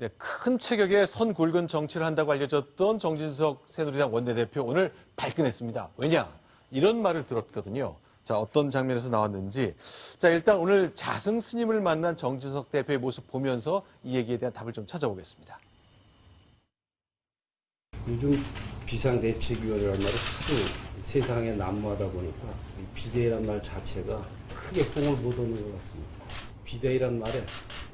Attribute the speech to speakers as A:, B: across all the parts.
A: 네, 큰 체격의 선 굵은 정치를 한다고 알려졌던 정진석 새누리당 원내대표 오늘 발끈했습니다. 왜냐? 이런 말을 들었거든요. 자, 어떤 장면에서 나왔는지. 자, 일단 오늘 자승 스님을 만난 정진석 대표의 모습 보면서 이 얘기에 대한 답을 좀 찾아보겠습니다.
B: 요즘 비상대책위원회라는 말이 하도 세상에 난무하다 보니까 비대위란 말 자체가 크게 뽕을 못 얻는 것 같습니다. 비대위란 말에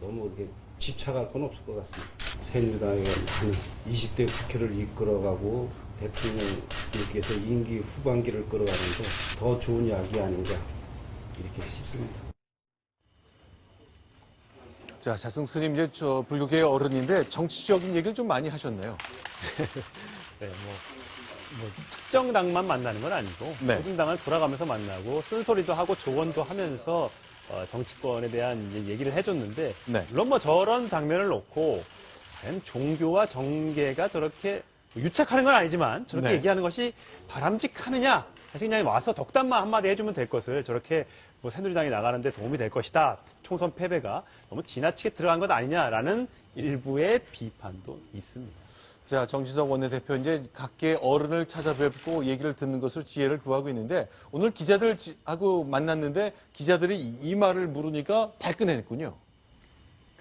B: 너무 이렇게 집착할 건 없을 것 같습니다. 새누리당의 한 20대 국회를 이끌어가고 대통령님께서 임기 후반기를 끌어가는데 더 좋은 약이 아닌가 이렇게 싶습니다.
A: 자, 자승 스님 이제 불교계의 어른인데 정치적인 얘기를 좀 많이 하셨네요.
C: 네, 특정 당만 만나는 건 아니고
A: 네.
C: 모든 당을 돌아가면서 만나고 쓴소리도 하고 조언도 하면서 정치권에 대한 얘기를 해줬는데
A: 네.
C: 물론 저런 장면을 놓고 과연 종교와 정계가 저렇게 유착하는 건 아니지만 저렇게
A: 네.
C: 얘기하는 것이 바람직하느냐 사실 그냥 와서 덕담만 한마디 해주면 될 것을 저렇게 새누리당이 나가는데 도움이 될 것이다. 총선 패배가 너무 지나치게 들어간 것 아니냐라는 일부의 비판도 있습니다.
A: 자, 정진석 원내대표 이제 각계 어른을 찾아뵙고 얘기를 듣는 것을 지혜를 구하고 있는데 오늘 기자들하고 만났는데 기자들이 이 말을 물으니까 발끈했군요.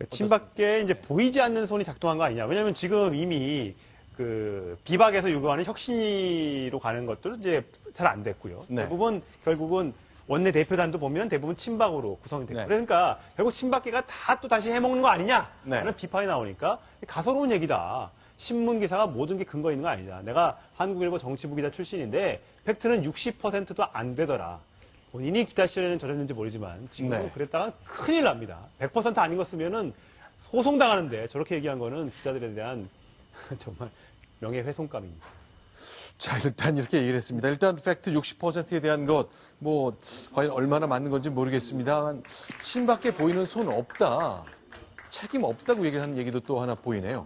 C: 친박계에 이제 보이지 않는 손이 작동한 거 아니냐. 왜냐하면 지금 이미 비박에서 요구하는 혁신위로 가는 것들은 이제 잘 안 됐고요.
A: 네.
C: 결국은 원내 대표단도 보면 대부분 친박으로 구성이 됐고
A: 네.
C: 그러니까 결국 친박계가 다 또 다시 해먹는 거 아니냐라는
A: 네.
C: 비판이 나오니까 가소로운 얘기다. 신문 기사가 모든 게 근거 있는 거 아니냐. 내가 한국일보 정치부 기자 출신인데 팩트는 60%도 안 되더라. 본인이 기자 시절에는 저랬는지 모르지만 지금은
A: 네.
C: 그랬다가 큰일 납니다. 100% 아닌 거 쓰면은 소송당하는데 저렇게 얘기한 거는 기자들에 대한 정말 명예훼손감입니다.
A: 자, 일단 이렇게 얘기를 했습니다. 일단 팩트 60%에 대한 것, 과연 얼마나 맞는 건지 모르겠습니다만, 친박계 보이는 손 없다. 책임 없다고 얘기를 하는 얘기도 또 하나 보이네요.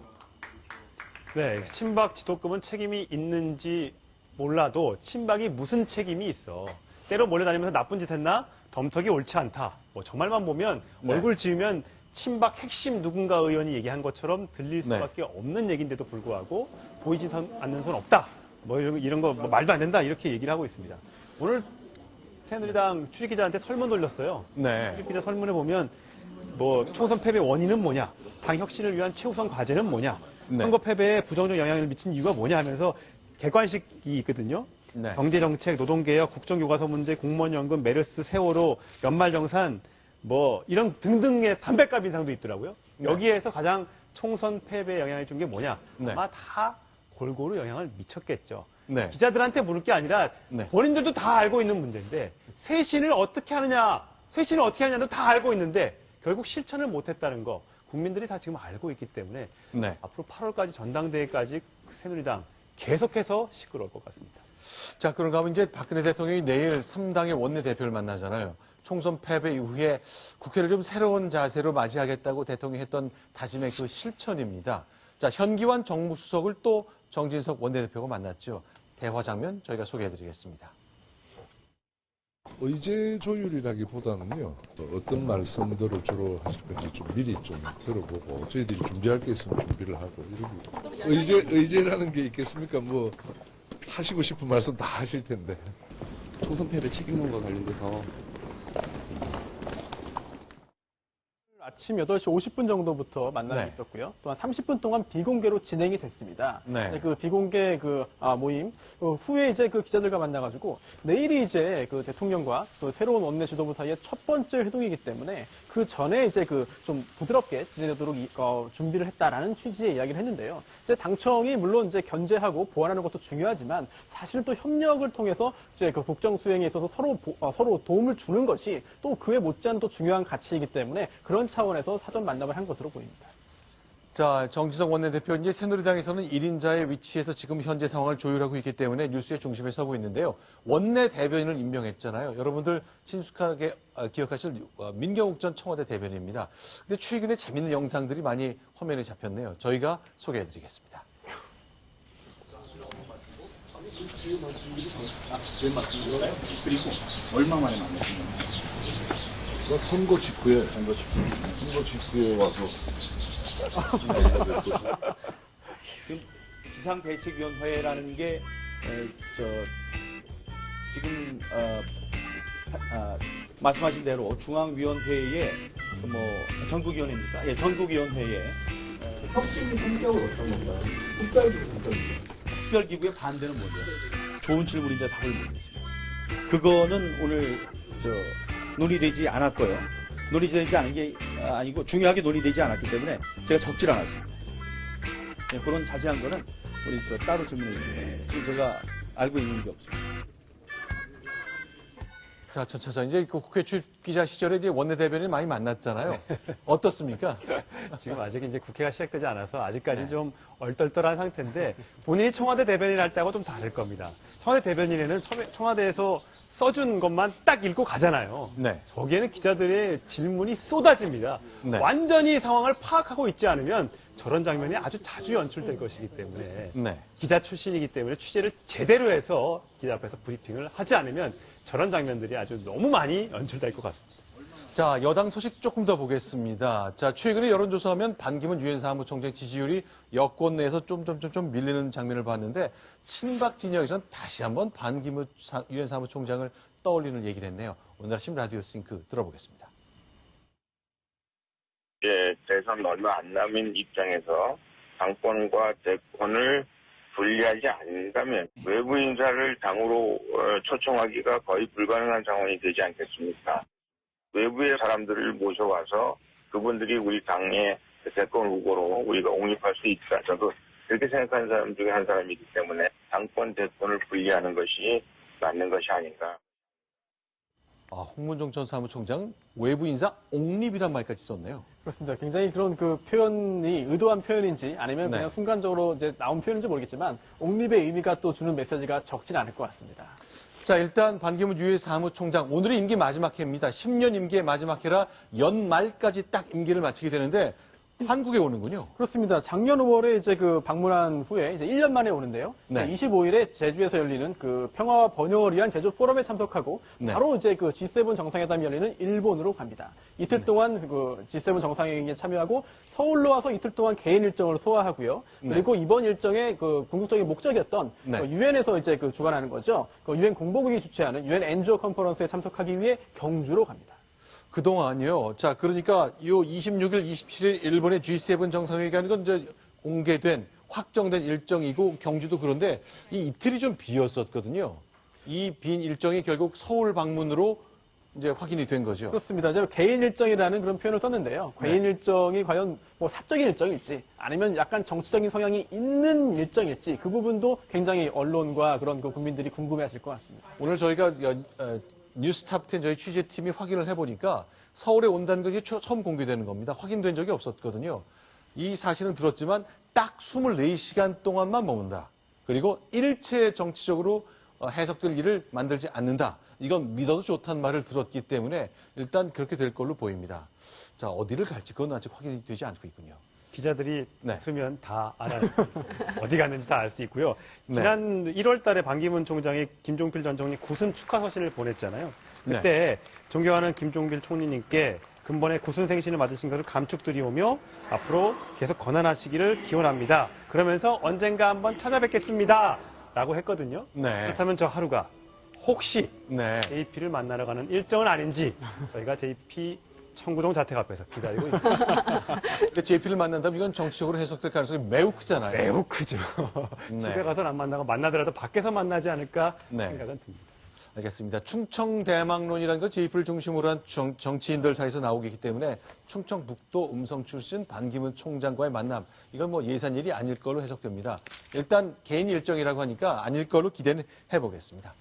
C: 네, 친박 지도급은 책임이 있는지 몰라도 친박이 무슨 책임이 있어. 때로 몰려다니면서 나쁜 짓 했나? 덤터기 옳지 않다. 정말만 보면
A: 네.
C: 얼굴 지으면 친박 핵심 누군가 의원이 얘기한 것처럼 들릴
A: 네.
C: 수밖에 없는 얘기인데도 불구하고 보이지 않는 손 없다. 이런 거 말도 안 된다. 이렇게 얘기를 하고 있습니다. 오늘 새누리당 출입기자한테 설문 돌렸어요.
A: 네.
C: 출입기자 설문에 보면 총선 패배 원인은 뭐냐? 당 혁신을 위한 최우선 과제는 뭐냐?
A: 네.
C: 선거 패배에 부정적 영향을 미친 이유가 뭐냐 하면서 객관식이 있거든요.
A: 네.
C: 경제정책, 노동개혁, 국정교과서 문제, 공무원연금, 메르스, 세월호, 연말정산 이런 등등의 담배값 인상도 있더라고요.
A: 네.
C: 여기에서 가장 총선 패배에 영향을 준 게 뭐냐?
A: 네.
C: 아마 다 골고루 영향을 미쳤겠죠.
A: 네.
C: 기자들한테 물을 게 아니라
A: 네.
C: 본인들도 다 알고 있는 문제인데 쇄신을 어떻게 하느냐도 다 알고 있는데 결국 실천을 못했다는 거 국민들이 다 지금 알고 있기 때문에
A: 네.
C: 앞으로 8월까지 전당대회까지 새누리당 계속해서 시끄러울 것 같습니다.
A: 자, 그런가 하면 이제 박근혜 대통령이 내일 3당의 원내대표를 만나잖아요. 총선 패배 이후에 국회를 좀 새로운 자세로 맞이하겠다고 대통령이 했던 다짐의 그 실천입니다. 자, 현기환 정무수석을 또 정진석 원내대표가 만났죠. 대화 장면 저희가 소개해드리겠습니다.
D: 의제 조율이라기보다는요, 어떤 말씀들을 주로 하실 건지 좀 미리 좀 들어보고, 저희들이 준비할 게 있으면 준비를 하고, 의제라는 게 있겠습니까? 하시고 싶은 말씀 다 하실 텐데.
E: 총선 패배 책임론과 관련돼서
F: 아침 8시 50분 정도부터 만남이
A: 네.
F: 있었고요. 또한 30분 동안 비공개로 진행이 됐습니다.
A: 네.
F: 그 비공개 모임 후에 이제 그 기자들과 만나가지고 내일이 이제 그 대통령과 또 새로운 원내 지도부 사이의 첫 번째 회동이기 때문에 그 전에 이제 좀 부드럽게 진행되도록 준비를 했다라는 취지의 이야기를 했는데요. 이제 당청이 물론 이제 견제하고 보완하는 것도 중요하지만 사실은 또 협력을 통해서 이제 그 국정 수행에 있어서 서로 도움을 주는 것이 또 그에 못지않은 또 중요한 가치이기 때문에 그런 차원에서 사전 만남을 한 것으로 보입니다.
A: 자, 정진석 원내대표 이제 새누리당에서는 1인자의 위치에서 지금 현재 상황을 조율하고 있기 때문에 뉴스의 중심에 서고 있는데요. 원내대변인을 임명했잖아요. 여러분들 친숙하게 기억하실 민경욱 전 청와대 대변인입니다. 근데 최근에 재밌는 영상들이 많이 화면에 잡혔네요. 저희가 소개해드리겠습니다.
G: 그리고 얼마 만에 만났습니까?
D: 선거 직후에 와서
G: 지금 비상대책위원회라는 게 지금 말씀하신 대로 중앙위원회에 전국위원회입니까? 예, 전국위원회에 혁신이 성격은 어떤 건가요? 특별기구의 반대는 뭐죠? 좋은 질문인데 답을 모르겠습니다. 그거는 오늘 논의되지 않았고요. 논의되지 않은 게 아니고 중요하게 논의되지 않았기 때문에 제가 적질 않았습니다. 예, 그런 자세한 거는 우리 따로 질문해 주세요. 지금 제가 알고 있는 게 없습니다.
A: 자, 전 차장, 이제 그 국회 출입 기자 시절에 이제 원내대변인 많이 만났잖아요. 어떻습니까?
C: 지금 아직 이제 국회가 시작되지 않아서 아직까지
A: 네.
C: 좀 얼떨떨한 상태인데 본인이 청와대 대변인 할 때하고 좀 다를 겁니다. 청와대 대변인에는 청와대에서 써준 것만 딱 읽고 가잖아요.
A: 네.
C: 저기에는 기자들의 질문이 쏟아집니다.
A: 네.
C: 완전히 상황을 파악하고 있지 않으면 저런 장면이 아주 자주 연출될 것이기 때문에
A: 네.
C: 기자 출신이기 때문에 취재를 제대로 해서 기자 앞에서 브리핑을 하지 않으면 저런 장면들이 아주 너무 많이 연출될 것 같습니다.
A: 자, 여당 소식 조금 더 보겠습니다. 자, 최근에 여론조사하면 반기문 유엔 사무총장 지지율이 여권 내에서 좀 밀리는 장면을 봤는데 친박 진영에서는 다시 한번 반기문 유엔 사무총장을 떠올리는 얘기를 했네요. 오늘 아침 라디오 싱크 들어보겠습니다.
H: 예, 대선 얼마 안 남은 입장에서 당권과 대권을 분리하지 않는다면 외부 인사를 당으로 초청하기가 거의 불가능한 상황이 되지 않겠습니까? 외부의 사람들을 모셔와서 그분들이 우리 당의 대권 후보로 우리가 옹립할 수 있다. 저도 그렇게 생각하는 사람 중에 한 사람이기 때문에 당권, 대권을 분리하는 것이 맞는 것이 아닌가.
A: 홍문종 전 사무총장 외부 인사 옹립이란 말까지 썼네요.
F: 그렇습니다. 굉장히 그런 그 표현이 의도한 표현인지 아니면
A: 네.
F: 그냥 순간적으로 이제 나온 표현인지 모르겠지만 옹립의 의미가 또 주는 메시지가 적진 않을 것 같습니다.
A: 자, 일단 반기문 유엔 사무총장 오늘이 임기 마지막 해입니다. 10년 임기의 마지막 해라 연말까지 딱 임기를 마치게 되는데 한국에 오는군요.
F: 그렇습니다. 작년 5월에 이제 그 방문한 후에 이제 1년 만에 오는데요.
A: 네.
F: 25일에 제주에서 열리는 그 평화와 번영을 위한 제주 포럼에 참석하고
A: 네.
F: 바로 이제 그 G7 정상회담이 열리는 일본으로 갑니다. 이틀 동안 그 G7 정상회의에 참여하고 서울로 와서 이틀 동안 개인 일정을 소화하고요.
A: 네.
F: 그리고 이번 일정의 그 궁극적인 목적이었던
A: 네.
F: 유엔에서 이제 그 주관하는 거죠. 그 유엔 공보국이 주최하는 유엔 엔지오 컨퍼런스에 참석하기 위해 경주로 갑니다.
A: 그동안요. 자, 그러니까 요 26일, 27일 일본의 G7 정상회의가 하는 건 이제 공개된, 확정된 일정이고 경주도 그런데 이 이틀이 좀 비었었거든요. 이 빈 일정이 결국 서울 방문으로 이제 확인이 된 거죠.
F: 그렇습니다. 제가 개인 일정이라는 그런 표현을 썼는데요. 개인
A: 네.
F: 일정이 과연 뭐 사적인 일정일지 아니면 약간 정치적인 성향이 있는 일정일지 그 부분도 굉장히 언론과 그런 그 국민들이 궁금해하실 것 같습니다.
A: 오늘 저희가 뉴스탑10 저희 취재팀이 확인을 해보니까 서울에 온다는 것이 처음 공개되는 겁니다. 확인된 적이 없었거든요. 이 사실은 들었지만 딱 24시간 동안만 머문다. 그리고 일체 정치적으로 해석될 일을 만들지 않는다. 이건 믿어도 좋다는 말을 들었기 때문에 일단 그렇게 될 걸로 보입니다. 자, 어디를 갈지 그건 아직 확인이 되지 않고 있군요.
C: 기자들이
A: 네.
C: 있으면 다 알아요. 어디 갔는지 다 알 수 있고요.
A: 네.
C: 지난 1월 달에 반기문 총장이 김종필 전 총리 구순 축하 서신을 보냈잖아요. 그때 존경하는 김종필 총리님께 근본에 구순 생신을 맞으신 것을 감축드리오며 앞으로 계속 건안하시기를 기원합니다. 그러면서 언젠가 한번 찾아뵙겠습니다. 라고 했거든요.
A: 네.
C: 그렇다면 저 하루가 혹시
A: 네.
C: JP를 만나러 가는 일정은 아닌지 저희가 JP 청구동 자택 앞에서 기다리고 있습니다.
A: 근데 JP를 만난다면 이건 정치적으로 해석될 가능성이 매우 크잖아요.
C: 매우 크죠.
A: 네.
C: 집에 가서는 안 만나고 만나더라도 밖에서 만나지 않을까
A: 네.
C: 생각은 듭니다.
A: 알겠습니다. 충청대망론이라는 건 JP를 중심으로 한 정치인들 사이에서 나오기 때문에 충청북도 음성 출신 반기문 총장과의 만남, 이건 뭐 예산일이 아닐 걸로 해석됩니다. 일단 개인 일정이라고 하니까 아닐 걸로 기대는 해보겠습니다.